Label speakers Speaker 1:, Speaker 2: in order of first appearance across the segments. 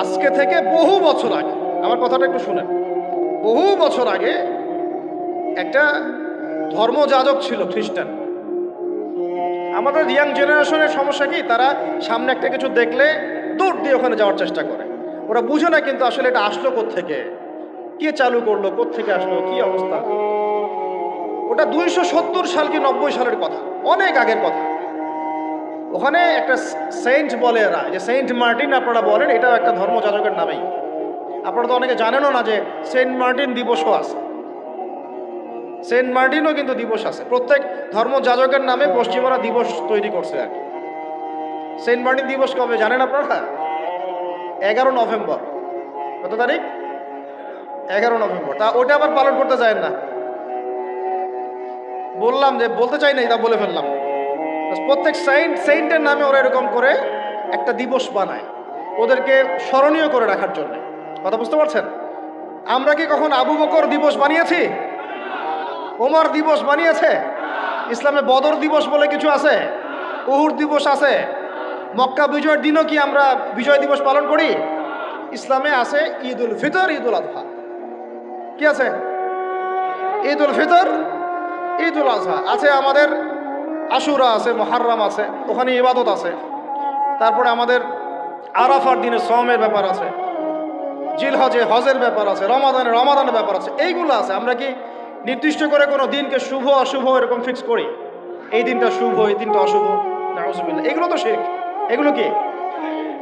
Speaker 1: আজকে থেকে বহু বছর আগে, আমার কথাটা একটু শুনেন, বহু বছর আগে একটা ধর্মযাজক ছিল খ্রিস্টান। আমাদের ইয়াং জেনারেশনের সমস্যা কি, তারা সামনে একটা কিছু দেখলে দৌড় দিয়ে ওখানে যাওয়ার চেষ্টা করে। ওরা বুঝে না কিন্তু আসলে এটা আসলো কোত্থেকে, কে চালু করলো, কোত্থেকে আসলো, কি অবস্থা। ওটা 270 সাল কি 90 সালের কথা, অনেক আগের কথা। ওখানে একটা সেন্ট বলে এরা, যে সেন্ট মার্টিন আপনারা বলেন, এটাও একটা ধর্মযাজকের নামেই। আপনারা তো অনেকে জানেনও না যে সেন্ট মার্টিন দিবসও আছে। সেন্ট মার্টিনও কিন্তু দিবস আছে, প্রত্যেক ধর্মযাজকের নামে পশ্চিমারা দিবস তৈরি করছে আর কি। সেন্ট মার্টিন দিবস কবে জানেন আপনারা? 11 নভেম্বর। কত তারিখ? 11 নভেম্বর। তা ওটা আবার পালন করতে যায় না। বললাম যে বলতে চাই না, তা বলে ফেললাম। প্রত্যেক সেইন্টের নামে ওরা এরকম করে একটা দিবস বানায়, ওদেরকে স্মরণীয় করে রাখার জন্য। কথা বুঝতে পারছেন? আমরা কি কখন আবু বকর দিবস বানিয়েছি? ওমর দিবস বানিয়েছে? ইসলামে বদর দিবস বলে কিছু আছে, উহুদ দিবস আছে, মক্কা বিজয়ের দিনও কি আমরা বিজয় দিবস পালন করি? ইসলামে আছে ঈদ উল ফিতর, ঈদ উল আজহা। কি আছে? ঈদ উল ফিতর, ঈদ উল আজহা আছে। আমাদের আশুরা আছে, মুহররম আছে, ওখানে ইবাদত আছে। তারপরে আমাদের আরাফার দিনে সওমের ব্যাপার আছে, জিলহজে হজের ব্যাপার আছে, রমাদানের ব্যাপার আছে, এইগুলো আছে। আমরা কি নির্দিষ্ট করে কোনো দিনকে শুভ অশুভ এরকম ফিক্স করি? এই দিনটা শুভ, এই দিনটা অশুভ? নাউজুবিল্লাহ, এগুলো তো শিরক। এগুলো কি?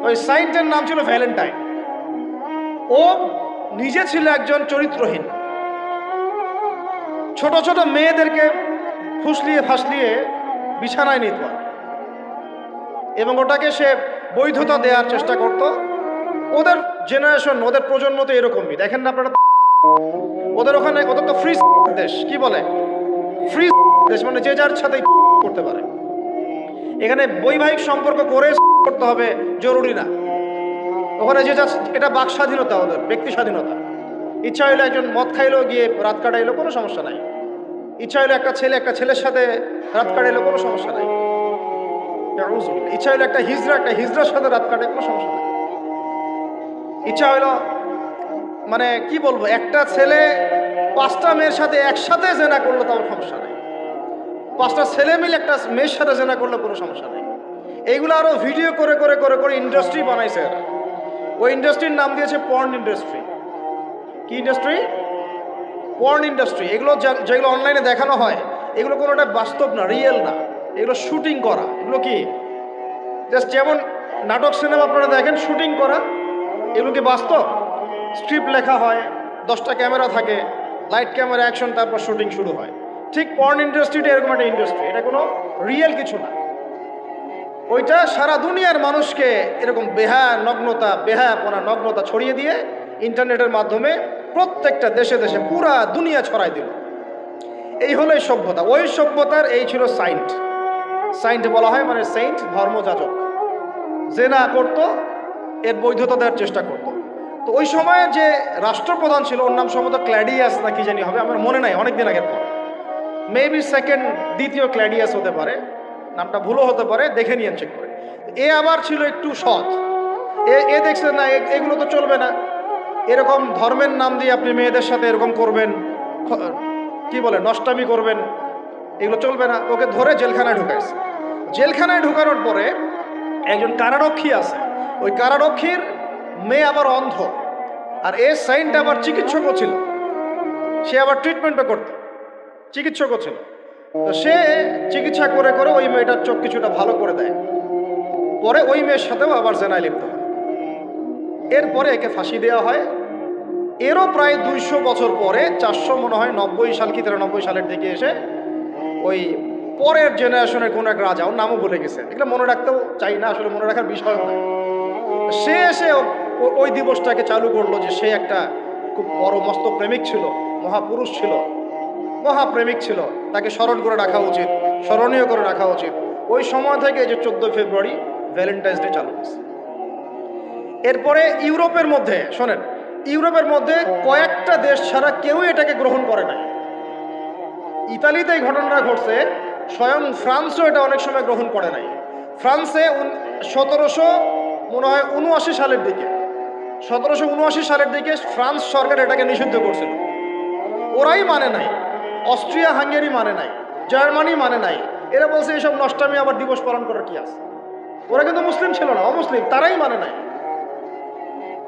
Speaker 1: ওই সাইন্টের নাম ছিল ভ্যালেন্টাইন। ও নিজে ছিল একজন চরিত্রহীন, ছোট ছোট মেয়েদেরকে ফুসলিয়ে ফাসলিয়ে বিছানায় নিত এবং ওটাকে সে বৈধতা দেওয়ার চেষ্টা করত। ওদের জেনারেশন, ওদের প্রজন্ম তো এরকমই, দেখেন না আপনারা? ওদের ওখানে, ওদের তো ফ্রি দেশ, কি বলে ফ্রি দেশ, মানে যে যার সাথে করতে পারে। এখানে বৈবাহিক সম্পর্ক করে করতে হবে জরুরি না। ওখানে যে যা, এটা বাক স্বাধীনতা, ওদের ব্যক্তি স্বাধীনতা। ইচ্ছা হইলো একজন মদ খাইলো গিয়ে রাত কাটাইলো, কোনো সমস্যা নাই। ইচ্ছা হইলো একটা ছেলে একটা ছেলের সাথে রাত কাটাইলো, কোনো সমস্যা নাই। ইচ্ছা হইলো একটা হিজড়ার সাথে রাত কাটে, কোনো সমস্যা নাই। ইচ্ছা হইলো, মানে কি বলবো, একটা ছেলে 5টা মেয়ের সাথে একসাথে জেনা করলো, তাও সমস্যা নাই। 5টা ছেলে মিলে একটা মেয়ের সাথে জেনা করলে কোনো সমস্যা নেই। এইগুলো আরো ভিডিও করে করে করে করে ইন্ডাস্ট্রি বানাইছে এরা। ওই ইন্ডাস্ট্রির নাম দিয়েছে পর্ন ইন্ডাস্ট্রি। কি ইন্ডাস্ট্রি? Porn industry. এগুলো যেগুলো অনলাইনে দেখানো হয়, এগুলো কোনোটা বাস্তব না, রিয়েল না, এগুলো শুটিং করা। এগুলো কি জাস্ট যেমন নাটক সিনেমা আপনারা দেখেন শুটিং করা, এগুলো কি বাস্তব? স্ক্রিপ্ট লেখা হয়, 10টা ক্যামেরা থাকে, লাইট ক্যামেরা অ্যাকশন, তারপর শুটিং শুরু হয়। ঠিক পর্ন ইন্ডাস্ট্রিটা এরকম একটা ইন্ডাস্ট্রি, এটা কোনো রিয়েল কিছু না। ওইটা সারা দুনিয়ার মানুষকে এরকম বেহায়াপনা নগ্নতা ছড়িয়ে দিয়ে ইন্টারনেটের মাধ্যমে প্রত্যেকটা দেশে দেশে পুরা দুনিয়া ছড়াই দিল। এই হলো এই সভ্যতা। ওই সভ্যতার এই ছিল সাইন্ট। সাইন্ট বলা হয় মানে সেন্ট, ধর্মযাজক। জেনা করত, এর বৈধতা দেওয়ার চেষ্টা করত। তো ওই সময়ে যে রাষ্ট্রপ্রধান ছিল, ওর নাম সম্ভবত ক্ল্যাডিয়াস না কি জানি হবে, আমার মনে নাই, অনেকদিন আগের পর। মেবি দ্বিতীয় ক্ল্যাডিয়াস হতে পারে, নামটা ভুলও হতে পারে, দেখে নিয়েন চেক করে। এ আবার ছিল একটু সৎ। এ দেখছে না, এগুলো তো চলবে না, এরকম ধর্মের নাম দিয়ে আপনি মেয়েদের সাথে এরকম করবেন, কি বলে নষ্টামি করবেন, এগুলো চলবে না। ওকে ধরে জেলখানায় ঢুকাইছে। জেলখানায় ঢুকানোর পরে একজন কারারক্ষী আছে, ওই কারারক্ষীর মেয়ে আবার অন্ধ, আর এ সাইন্ট আবার চিকিৎসকও ছিল, সে আবার ট্রিটমেন্টও করত, চিকিৎসকও ছিল। তো সে চিকিৎসা করে করে ওই মেয়েটার চোখ কিছুটা ভালো করে দেয়। পরে ওই মেয়ের সাথেও আবার জেনায় লিপ্ত হয়। এরপরে একে ফাঁসি দেওয়া হয়। এরও প্রায় 200 বছর পরে, 400 মনে হয় 90 সাল কি 93 সালের দিকে এসে ওই পরের জেনারেশনের কোন এক রাজা, ওর নামও ভুলে গেছে, এগুলো মনে রাখতেও চাই না, আসলে মনে রাখার বিষয় না। সে এসে ওই দিবসটাকে চালু করলো, যে সে একটা খুব বড় মস্ত প্রেমিক ছিল, মহাপুরুষ ছিল, মহাপ্রেমিক ছিল, তাকে স্মরণ করে রাখা উচিত, স্মরণীয় করে রাখা উচিত। ওই সময় থেকে যে 14 ফেব্রুয়ারি ভ্যালেন্টাইন্স ডে চালু হয়েছে। এরপরে ইউরোপের মধ্যে, শোনেন, ইউরোপের মধ্যে কয়েকটা দেশ ছাড়া কেউই এটাকে গ্রহণ করে না। ইতালিতে এই ঘটনাটা ঘটছে, স্বয়ং ফ্রান্সও এটা অনেক সময় গ্রহণ করে নাই। ফ্রান্সে 1779 সালের দিকে 1779 সালের দিকে ফ্রান্স সরকার এটাকে নিষিদ্ধ করছিল, ওরাই মানে নাই, অস্ট্রিয়া হাঙ্গেরি মানে নাই, জার্মানি মানে নাই। এরা বলছে এসব নষ্টামি আবার দিবস পালন করার কি আছে। ওরা কিন্তু মুসলিম ছিল না, অমুসলিম, তারাই মানে নাই।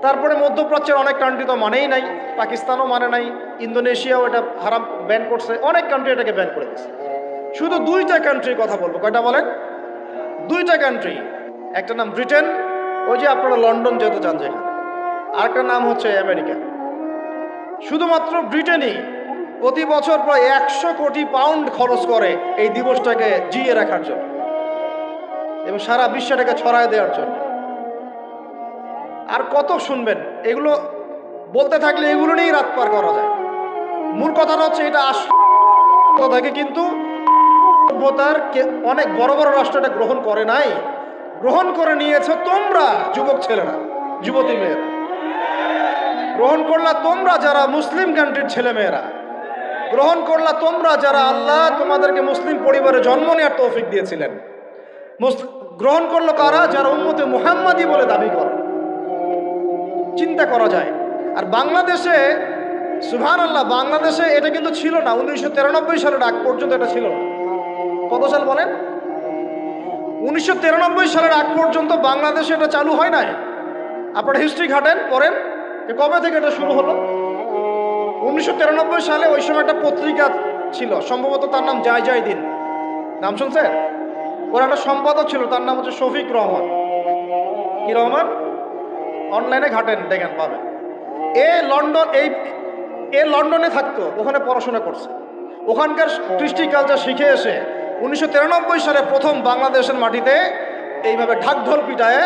Speaker 1: তারপরে মধ্যপ্রাচ্যের অনেক কান্ট্রি তো মানেই নাই, পাকিস্তানও মানে নাই, ইন্দোনেশিয়াও এটা হারাম ব্যান করছে, অনেক কান্ট্রি এটাকে ব্যান করে দিচ্ছে। শুধু দুইটা কান্ট্রির কথা বলবো। কয়টা বলেন? দুইটা কান্ট্রি। একটা নাম ব্রিটেন, ওই যে আপনারা লন্ডন যেতে চান যেখানে, আরেকটা নাম হচ্ছে আমেরিকা। শুধুমাত্র ব্রিটেনই প্রতি বছর প্রায় 100 কোটি পাউন্ড খরচ করে এই দিবসটাকে জিয়ে রাখার জন্য এবং সারা বিশ্বটাকে ছড়ায় দেওয়ার জন্য। আর কত শুনবেন, এগুলো বলতে থাকলে এগুলো নিয়েই রাত পার করা যায়। মূল কথাটা হচ্ছে এটা থাকে, কিন্তু সভ্যতার অনেক বড় বড় রাষ্ট্র এটা গ্রহণ করে নাই, গ্রহণ করে নিয়েছে তোমরা যুবক ছেলেরা, যুবতী মেয়েরা গ্রহণ করলা, তোমরা যারা মুসলিম কান্ট্রির ছেলে মেয়েরা গ্রহণ করলা, তোমরা যারা আল্লাহ তোমাদেরকে মুসলিম পরিবারে জন্ম নেওয়ার তৌফিক দিয়েছিলেন। গ্রহণ করলো কারা? যারা উম্মতে মুহাম্মাদি বলে দাবি করে। চিন্তা করা যায়। আর বাংলাদেশে সুবহানাল্লাহ, বাংলাদেশে এটা কিন্তু ছিল না। 1993 সালের আগ পর্যন্ত এটা ছিল না। কত সাল বলেন? 1993 সালের আগ পর্যন্ত বাংলাদেশে এটা চালু হয় নাই। আপনারা হিস্ট্রি ঘাটেন, পড়েন যে কবে থেকে এটা শুরু হলো। 1993 সালে ওই সময় একটা পত্রিকা ছিল, সম্ভবত তার নাম জয় জয় দিন, নাম শুনছেন? ওর একটা সম্পাদক ছিল, তার নাম হচ্ছে শফিক রহমান। কি রহমান? অনলাইনে ঘাটেন, দেখেন পাবেন। এ লন্ডনে থাকতো, ওখানে পড়াশোনা করছে, ওখানকার কৃষ্টি কালচার শিখে এসে 1993 সালে প্রথম বাংলাদেশের মাটিতে এইভাবে ঢাকঢোল পিটায়ে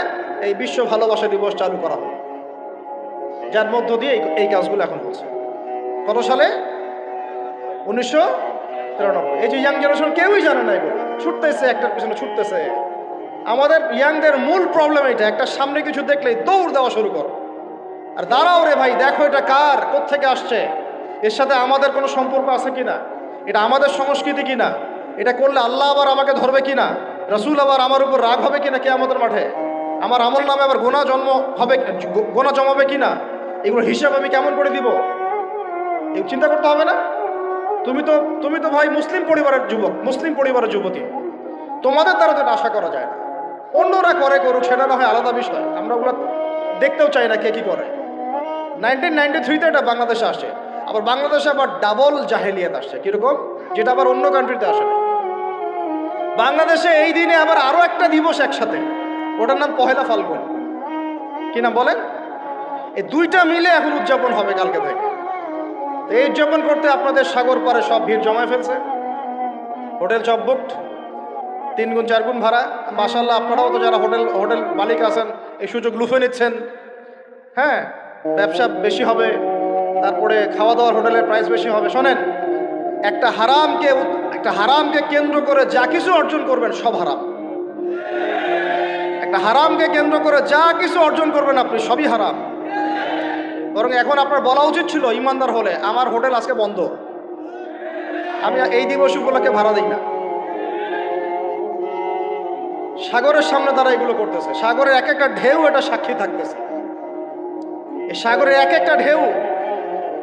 Speaker 1: এই বিশ্ব ভালোবাসা দিবস চালু করা হয়, যার মধ্য দিয়ে এই কাজগুলো এখন হচ্ছে। কত সালে? 1993। এই যে ইয়াং জেনারেশন কেউই জানে না, এগুলো ছুটতেছে, একটার পিছনে ছুটতেছে। আমাদের ইয়াংদের মূল প্রবলেম এটা, একটা সামনে কিছু দেখলেই দৌড় দেওয়া শুরু করো, আর দাঁড়াও রে ভাই, দেখো এটা কার, কোত্থেকে আসছে, এর সাথে আমাদের কোনো সম্পর্ক আছে কিনা, এটা আমাদের সংস্কৃতি কিনা, এটা করলে আল্লাহ আবার আমাকে ধরবে কিনা, রসুল আবার আমার উপর রাগ হবে কিনা কিয়ামতের মাঠে, আমার আমল নামে আবার গোনা জমাবে কিনা, এগুলো হিসাব আমি কেমন করে দিব, এই চিন্তা করতে হবে না? তুমি তো ভাই মুসলিম পরিবারের যুবক, মুসলিম পরিবারের যুবতী, তোমাদের দ্বারা তো এটা আশা করা যায় না। অন্যরা করে করুক, সেটা না হয় আলাদা বিষয়, আমরা ওগুলো দেখতেও চাই না কে কি করে। 1993-তে এটা বাংলাদেশে আসে, আবার বাংলাদেশে আবার ডাবল জাহেলিয়াত আসছে। কিরকম? যেটা আবার অন্য কান্ট্রিতে আসে না। বাংলাদেশে এই দিনে আবার আরো একটা দিবস একসাথে, ওটার নাম পহেলা ফাল্গুন। কি নাম বলেন? এই দুইটা মিলে এখন উদযাপন হবে কালকে থেকে। এই উদযাপন করতে আপনাদের সাগর পারে সব ভিড় জমায় ফেলছে, হোটেল সব বুকড, 3 গুণ 4 গুণ ভাড়া। মাশাআল্লাহ, আপনারাও তো যারা হোটেল মালিক আছেন এই সুযোগ লুফে নিচ্ছেন। হ্যাঁ, ব্যবসা বেশি হবে, তারপরে খাওয়া দাওয়ার হোটেলের প্রাইস বেশি হবে। শোনেন, একটা হারামকে কেন্দ্র করে যা কিছু অর্জন করবেন সব হারাম। একটা হারামকে কেন্দ্র করে যা কিছু অর্জন করবেন আপনি, সবই হারাম। বরং এখন আপনার বলা উচিত ছিল ইমানদার হলে, আমার হোটেল আজকে বন্ধ, আমি এই দিবস উপলক্ষে ভাড়া দিই না। সাগরের সামনে তারা এগুলো করতেছে, সাগরের এক একটা ঢেউ এটা সাক্ষী থাকতেছে। এই সাগরের এক একটা ঢেউ,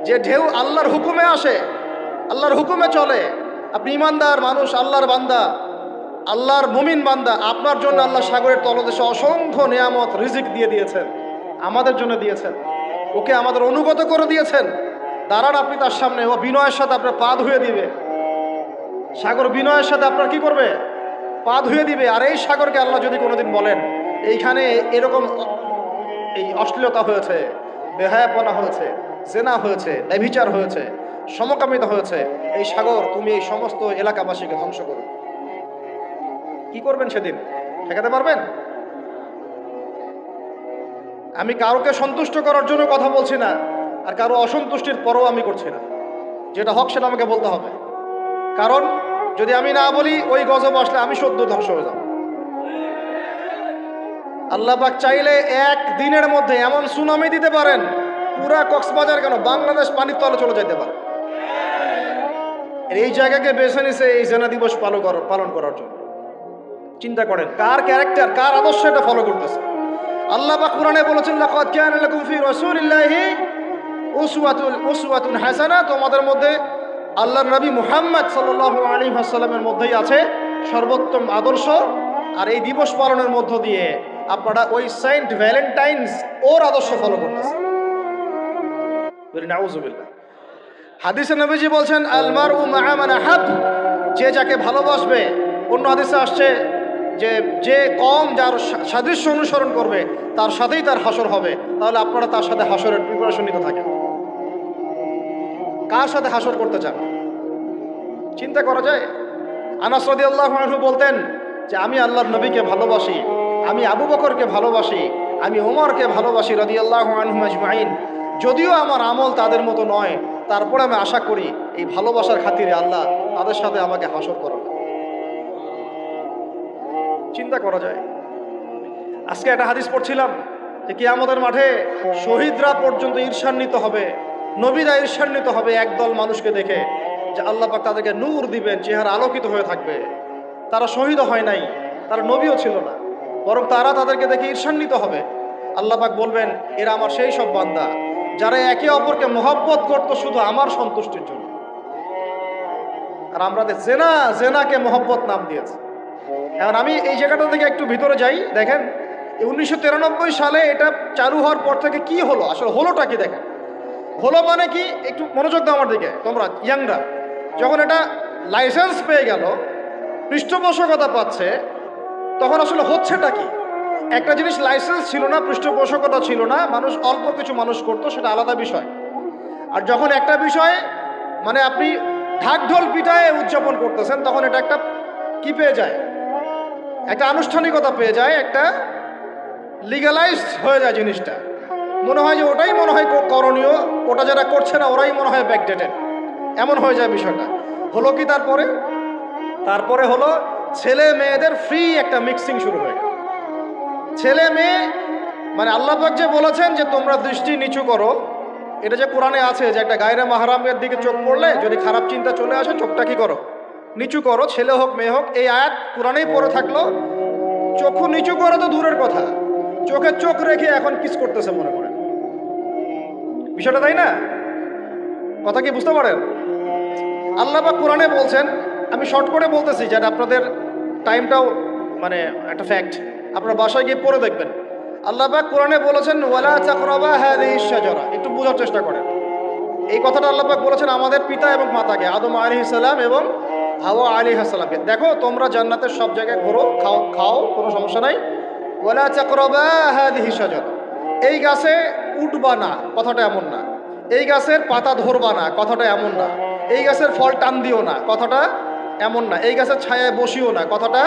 Speaker 1: যে ঢেউ আল্লাহর হুকুমে আসে, আল্লাহর হুকুমে চলে। আপনি ইমানদার মানুষ, আল্লাহর বান্দা, আল্লাহর মুমিন বান্দা, আপনার জন্য আল্লাহ সাগরের তলদেশে অসংখ্য নিয়ামত রিজিক দিয়ে দিয়েছেন, আমাদের জন্য দিয়েছেন, ওকে আমাদের অনুগত করে দিয়েছেন। দাঁড়ান আপনি তার সামনে, ও বিনয়ের সাথে আপনার পা ধুয়ে দিবে। সাগর বিনয়ের সাথে আপনার কি করবে? পা ধুয়ে দিবে। আর এই সাগরকে আল্লাহ যদি কোনোদিন বলেন এইখানে এরকম এই অশ্লীলতা হয়েছে, বেহায়াপনা হয়েছে, জেনা হয়েছে, ব্যভিচার হয়েছে, সমকামিতা হয়েছে, এই সাগর তুমি এই সমস্ত এলাকাবাসীকে ধ্বংস করো, কি করবেন সেদিন? ঠেকাতে পারবেন? আমি কারোকে সন্তুষ্ট করার জন্য কথা বলছি না, আর কারো অসন্তুষ্টির পরও আমি করছি না। যেটা হক সেটা আমাকে বলতে হবে, কারণ যদি আমি না বলি ওই গজব আসলে আমি সদ্য ধ্বংস হয়ে যাব। আল্লাহ পাক চাইলে এক দিনের মধ্যে এমন সুনামি দিতে পারেন, পুরা কক্সবাজার কেন বাংলাদেশ পানির তলে চলে যেতে পারে। এই জায়গাকে বেছে নিছে এই জেনা দিবস পালন করার জন্য। চিন্তা করেন কার ক্যারেক্টার, কার আদর্শ এটা ফলো করতেছে। আল্লাহ পাক কোরআনে বলেছেন, লাকাদ কানা লাকুম ফি রাসূলিল্লাহি উসওয়াতুন হাসানাহ, তোমাদের মধ্যে আল্লাহর নবী মুহাম্মদ সাল্লাল্লাহু আলাইহি ওয়াসাল্লামের মধ্যেই আছে সর্বোত্তম আদর্শ। আর এই দিবস পালনের মধ্য দিয়ে আপনারা ওই সেন্ট ভ্যালেন্টাইন্স ওর আদর্শ ফলো করতেছেন। নাউযুবিল্লাহ। হাদিসে নবীজি বলছেন, আল মারউ মা'a মান আহাব, যে যাকে ভালোবাসবে। অন্য হাদিসে আসছে যে যে কম যার সাদৃশ্য অনুসরণ করবে তার সাথেই তার হাসর হবে। তাহলে আপনারা তার সাথে হাসরের প্রিপারেশন নিতে থাকেন। কার সাথে হাসর করতে চান চিন্তা করা যায়। আনাস রাদিয়াল্লাহু আনহু বলতেন যে আমি আল্লাহর নবীকে ভালোবাসি, আমি আবু বকরকে ভালোবাসি, আমি ওমরকে ভালোবাসি রাদিয়াল্লাহু আনহুম আজমাইন। যদিও আমার আমল তাদের মতো নয়, তারপরে আমি আশা করি এই ভালোবাসার খাতিরে আল্লাহ তাদের সাথে আমাকে হাসর করাবে। চিন্তা করা যায়। আজকে একটা হাদিস পড়ছিলাম যে কিয়ামতের মাঠে শহীদরা পর্যন্ত ঈর্ষান্বিত হবে, নবীরা ঈর্ষান্বিত হবে একদল মানুষকে দেখে, যে আল্লাহ পাক তাদেরকে নূর দিবেন, চেহারা আলোকিত হয়ে থাকবে। তারা শহীদও হয় নাই, তারা নবীও ছিল না, বরং তারা তাদেরকে দেখে ঈর্ষান্বিত হবে। আল্লাহ পাক বলবেন, এরা আমার সেই সব বান্দা যারা একে অপরকে মহব্বত করতো শুধু আমার সন্তুষ্টির জন্য। আর আমরা জেনাকে মহব্বত নাম দিয়েছি। এখন আমি এই জায়গাটা থেকে একটু ভিতরে যাই। দেখেন 1993 সালে এটা চালু হওয়ার পর থেকে কি হলো, আসলে হলোটা কি দেখেন। হলো মানে কি, একটু মনোযোগ দাও আমার দিকে তোমরা ইয়াংরা। যখন এটা লাইসেন্স পেয়ে গেল, পৃষ্ঠপোষকতা পাচ্ছে, তখন আসলে হচ্ছেটা কি। একটা জিনিস লাইসেন্স ছিল না, পৃষ্ঠপোষকতা ছিল না, মানুষ অল্প কিছু মানুষ করতো, সেটা আলাদা বিষয়। আর যখন একটা বিষয় মানে আপনি ঢাকঢোল পিটায় উদযাপন করতেছেন, তখন এটা একটা কি পেয়ে যায়, একটা আনুষ্ঠানিকতা পেয়ে যায়, একটা লিগালাইজড হয়ে যায় জিনিসটা। মনে হয় যে ওটাই মনে হয় করণীয়, ওটা যারা করছে না ওরাই মনে হয় ব্যাকডেটেড, এমন হয়ে যায় বিষয়টা। হলো কি তারপরে হলো ছেলে মেয়েদের ফ্রি একটা মিক্সিং শুরু হয়ে গেল। ছেলে মেয়ে মানে আল্লাহ পাক যে বলেছেন যে তোমরা দৃষ্টি নিচু করো, এটা যে কোরআনে আছে যে একটা গায়রে মাহরামের দিকে চোখ পড়লে যদি খারাপ চিন্তা চলে আসে চোখটা কি করো, নিচু করো, ছেলে হোক মেয়ে হোক। এই আয়াত কোরআনেই পড়ে থাকলো। চোখ নিচু করো তো দূরের কথা, চোখে চোখ রেখে এখন কিস করতেছে মনে করেন বিষয়টা, তাই না? কথা কি বুঝতে পারেন? আল্লাহ পাক কোরআনে বলছেন, আমি শর্ট করে বলতেছি যেটা আপনাদের টাইমটাও মানে একটা ফ্যাক্ট, আপনারা বাসায় গিয়ে পড়ে দেখবেন। আল্লাহ পাক কোরআনে বলেছেন, ওয়ালা তাকরাবা হাযিহিশ শাজারা। একটু বোঝার চেষ্টা করেন। এই কথাটা আল্লাহ পাক বলেছেন আমাদের পিতা এবং মাতাকে, আদম আলাইহিস সালাম এবং হাওয়া আলাইহিস সালামকে। দেখো তোমরা জান্নাতের সব জায়গায় ঘোরো, খাও, কোনো সমস্যা নাই। ওয়ালা তাকরাবা হাযিহিশ শাজারা, এই গাছে উঠবা না, কথাটা এমন না। এই গাছের পাতা ধরবা না, কথাটা এমন না। এই গাছের ফল টান দিও না, কথাটা এমন না। এই গাছের ছায়ায় বসিও না, কথাটা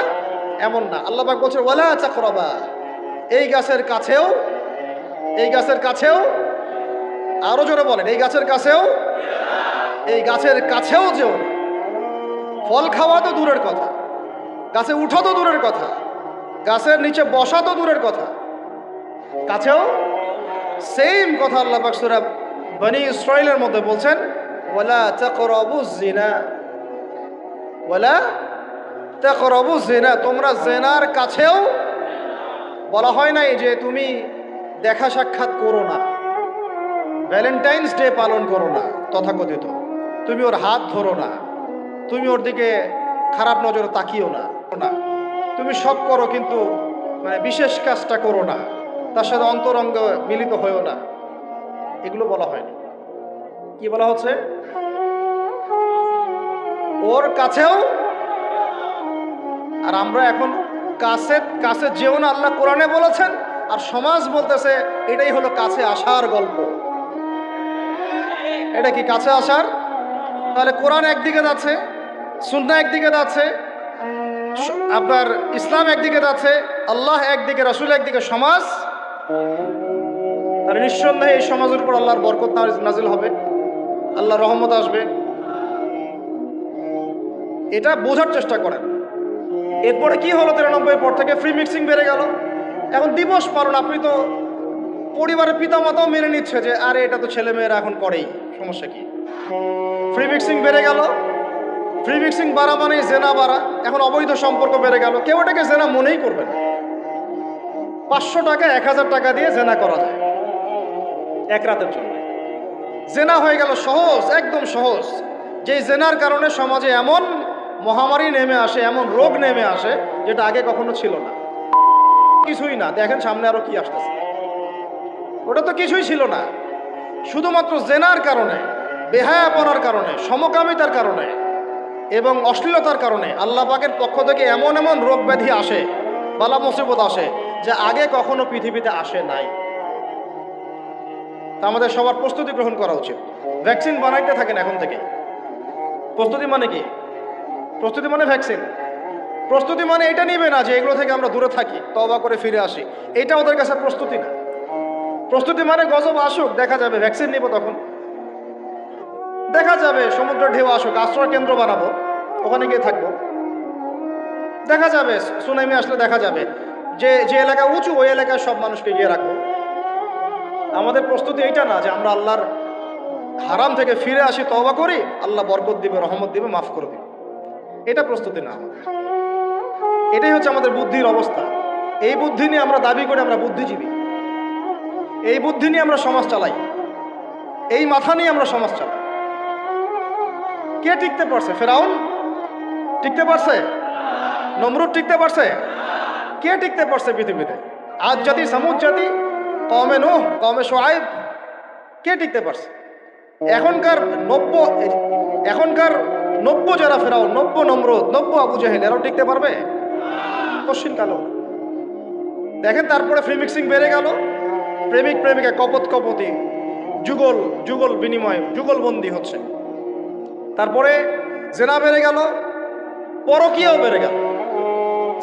Speaker 1: এমন না। আল্লাহ পাক বলছেন ওয়ালা তাকরাবা, এই গাছের কাছেও, আরো জোরে বলেন, এই গাছের কাছেও যেও না। ফল খাওয়া তো দূরের কথা, গাছে উঠা তো দূরের কথা, গাছের নিচে বসা তো দূরের কথা, কাছেও সেম কথা আল্লাহ পাক সূরা বনী ইসরাঈলের মধ্যে বলছেন, ওয়ালা তাকরাবুজ জিনা, তোমরা জেনার কাছেও। বলা হয় নাই যে তুমি দেখা সাক্ষাৎ করো না, ভ্যালেন্টাইন্স ডে পালন করো না তথাকথিত, তুমি ওর হাত ধরো না, তুমি ওর দিকে খারাপ নজরে তাকিও না, তুমি সব করো কিন্তু মানে বিশেষ কাজটা করো না, তার সাথে অন্তরঙ্গ মিলিত হয়েও না, এগুলো বলা হয়নি। কি বলা হচ্ছে? ওর কাছেও। আর আমরা এখন কাছে যেও না আল্লাহ কোরআনে বলেছেন, আর সমাজ বলতেছে এটাই হলো কাছে আসার গল্প। এটা কি কাছে আসার? তাহলে কোরআন একদিকে যাচ্ছে, সুন্নাহ একদিকে যাচ্ছে, আপনার ইসলাম একদিকে যাচ্ছে, আল্লাহ একদিকে, রাসূল একদিকে, সমাজ। তাহলে নিঃসন্দেহে এই সমাজের উপর আল্লাহর বরকত নাজিল হবে, আল্লাহর রহমত আসবে। এটা বোঝার চেষ্টা করেন। এরপরে কি হলো? 93 পর থেকে ফ্রি মিক্সিং বেড়ে গেল। এখন দিবস পালন, আপনি তো পরিবারের পিতামাতাও মেনে নিচ্ছে যে আরে এটা তো ছেলে মেয়েরা এখন করেই, সমস্যা কি? ফ্রি মিক্সিং বেড়ে গেল। ফ্রি মিক্সিং বাড়া মানে জেনা বাড়া। এখন অবৈধ সম্পর্ক বেড়ে গেল, কেউ এটাকে জেনা মনেই করবে না। 500 টাকা 1000 টাকা দিয়ে জেনা করা যায় এক রাতের জন্য। জেনা হয়ে গেল সহজ, একদম সহজ। যেই জেনার কারণে সমাজে এমন মহামারী নেমে আসে, এমন রোগ নেমে আসে যেটা আগে কখনো ছিল না। কিছুই না, দেখেন সামনে আরো কি আসতেছে। ওটা তো কিছুই ছিল না, শুধুমাত্র জেনার কারণে, বেহায়াপনার কারণে, সমকামিতার কারণে এবং অশ্লীলতার কারণে আল্লাহ পাকের পক্ষ থেকে এমন এমন রোগ ব্যাধি আসে, বালা মুসিবত আসে, যা আগে কখনো পৃথিবীতে আসে নাই। তা আমাদের সবার প্রস্তুতি গ্রহণ করা উচিত। ভ্যাকসিন বানাইতে থাকেন এখন থেকে। প্রস্তুতি মানে কি? প্রস্তুতি মানে ভ্যাকসিন। প্রস্তুতি মানে এটা নিবে না যে এগুলো থেকে আমরা দূরে থাকি, তওবা করে ফিরে আসি, এটা ওদের কাছে প্রস্তুতি না। প্রস্তুতি মানে গজব আসুক, দেখা যাবে, ভ্যাকসিন নিব, তখন দেখা যাবে সমুদ্রের ঢেউ আসুক, আশ্রয় কেন্দ্র বানাবো, ওখানে গিয়ে থাকবো, দেখা যাবে সুনামি আসলে দেখা যাবে যে যে এলাকা উঁচু ওই এলাকায় সব মানুষকে গিয়ে রাখবো। আমাদের প্রস্তুতি এইটা না যে আমরা আল্লাহর হারাম থেকে ফিরে আসি, তওবা করি, আল্লাহ বরকত দিবে, রহমত দিবে, মাফ করে দিবে। এটা প্রস্তুতি না আমাদের। এটাই হচ্ছে আমাদের বুদ্ধির অবস্থা। এই বুদ্ধি নিয়ে আমরা দাবি করি আমরা বুদ্ধিজীবী, এই বুদ্ধি নিয়ে আমরা সমাজ চালাই, এই মাথা নিয়ে আমরা সমাজ চালাই। কে টিকতে পারছে? ফেরাউন টিকতে পারছে? নমরুদ টিকতে পারছে? কে টিকতে পারছে পৃথিবীতে? আদ জাতি, সামুদ জাতি, কওমে নূহ, কওমে শুআয়ব, কে টিকতে পারছে? এখনকার নব্য যারা ফেরাউন, নব্য নমরুদ, নব্য আবু জাহেল, এরাও টিকতে পারবে? কশিন কালো। দেখেন তারপরে ফ্রি মিক্সিং বেড়ে গেল, প্রেমিক প্রেমিকা কপত কপতি, যুগল যুগল বিনিময়, যুগলবন্দি হচ্ছে। তারপরে জেনা বেড়ে গেল, পরকীয়াও বেড়ে গেল।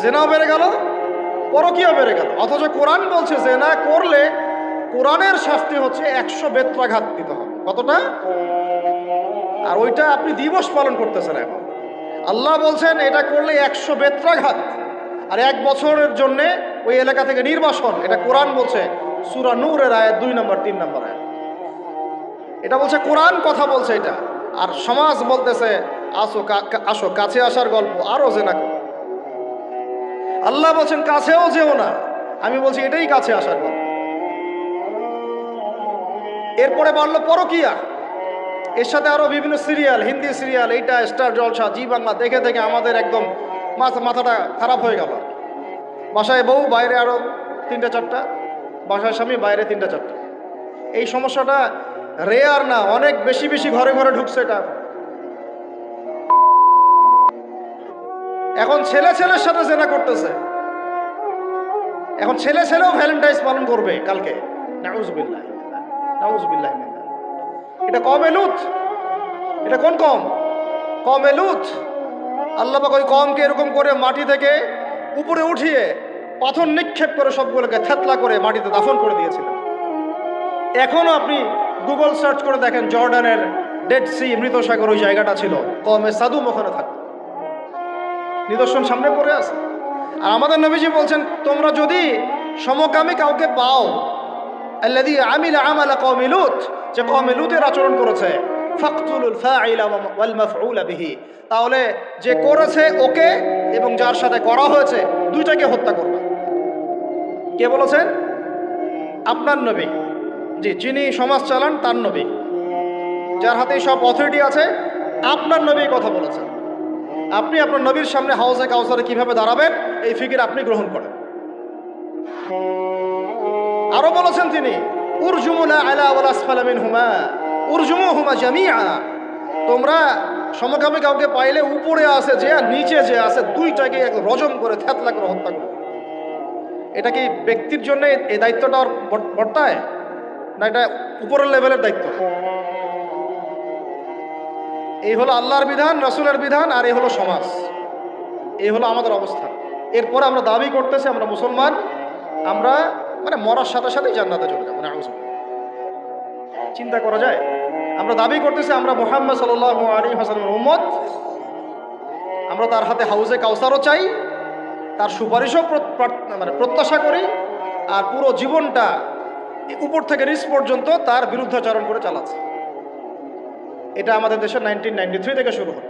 Speaker 1: জেনাও বেড়ে গেল, পরকীয়াও বেড়ে গেল। অথচ কোরআন বলছে জেনা করলে কোরআনের শাস্তি হচ্ছে 100 বেত্রাঘাত দিতে হবে। কতটা? আর ওইটা আপনি দিবস পালন করতেছেন এখন। আল্লাহ বলছেন এটা করলে 100 বেত্রাঘাত, আর 1 বছরের জন্য ওই এলাকা থেকে নির্বাসন। এটা কোরআন বলছে, সূরা নূরের আয়াত 2 নম্বর 3 নম্বর আয়াত। এটা বলছে কোরআন, কথা বলছে এটা। আর সমাজ বলতেছে আসো আসো, কাছে আসার গল্প, আরো জেনা করো। আল্লাহ বলছেন কাছেও যেও না, আমি বলছি এটাই কাছে আসার গল্প। এরপরে বাড়লো পরকীয়া, এর সাথে আরো বিভিন্ন সিরিয়াল, হিন্দি সিরিয়াল, এইটা স্টার জলসা, জি বাংলা দেখে দেখে আমাদের একদম মাথাটা খারাপ হয়ে গেল। বাসায় বউ, বাইরে আরো 3টা 4টা, বাসায় স্বামী, বাইরে 3টা 4টা। এই সমস্যাটা রেয়ার না, অনেক বেশি বেশি ঘরে ঘরে ঢুকছে এটা। এখন ছেলে ছেলের সাথে জেনা করতেছে, এখন ছেলে ছেলেও ভ্যালেন্টাইন্স পালন করবে কালকে। নাউজুবিল্লাহ, নাউজুবিল্লাহ। এটা কওমে লূত। এটা কোন কওম? কওমে লূত। আল্লাহ পাক ওই কওমকে এরকম করে মাটি থেকে উপরে উঠিয়ে পাথর নিক্ষেপ করে সবগুলোকে থেতলা করে মাটিতে দাফন করে দিয়েছিলেন। এখনো আপনি গুগল সার্চ করে দেখেন, জর্ডানের ডেড সি, মৃত সাগর, ওই জায়গাটা ছিল, কওমে সাদুম ওখানে থাকত। নিদর্শন সামনে পড়ে আছে। আর আমাদের নবীজি বলছেন তোমরা যদি সমকামী কাউকে পাও, আল্লাযী আমিলা আমালা কওমি লূত, যে কওমে লূতের আচরণ করেছে, ফাকতুলুল ফাইলা ওয়াল মাফউলা বিহি, তাহলে যে করেছে ওকে এবং যার সাথে করা হয়েছে দুইটাকে হত্যা করবে। কে বলেছেন? আপনার নবী। জি, যিনি সমাজ চালান তার নবী, যার হাতে সব অথরিটি আছে, আপনার নবী কথা বলেছেন। আপনি আপনার নবীর সামনে হাউজে কাউসারে কিভাবে দাঁড়াবেন এই ফিকির আপনি গ্রহণ করেন। আরো বলেছেন তিনি, উরজুমুনা আলা ওয়াল আসফালা মিনহুমা উরজুমুহুমা জামিআ, তোমরা সমকামী কাউকে পাইলে উপরে আছে যে আর নিচে যে আছে দুইটাকে এক রজম করে থেতলা করে হত্যা করো। এটা কি ব্যক্তির জন্য এই দায়িত্বটা বর্তায় না এটা উপরের লেভেলের দায়িত্ব? এই হলো আল্লাহর বিধান, রাসূলের বিধান, আর এই হলো সমাজ, এই হলো আমাদের অবস্থা। এরপরে আমরা দাবি করতেছি আমরা মুসলমান, আমরা মানে মরার সাথে সাথেই জান্নাতে চলে যাবো। চিন্তা করা যায়? আমরা দাবি করতেছি আমরা মুহাম্মদ সাল্লাল্লাহু আলাইহি ওয়াসাল্লামের উম্মত, আমরা তার হাতে হাউজে কাউসারও চাই, তার সুপারিশও মানে প্রত্যাশা করি, আর পুরো জীবনটা উপর থেকে নিচ পর্যন্ত তার বিরুদ্ধাচরণ করে চালাচ্ছে। এটা আমাদের দেশে 1993 থেকে শুরু হয়।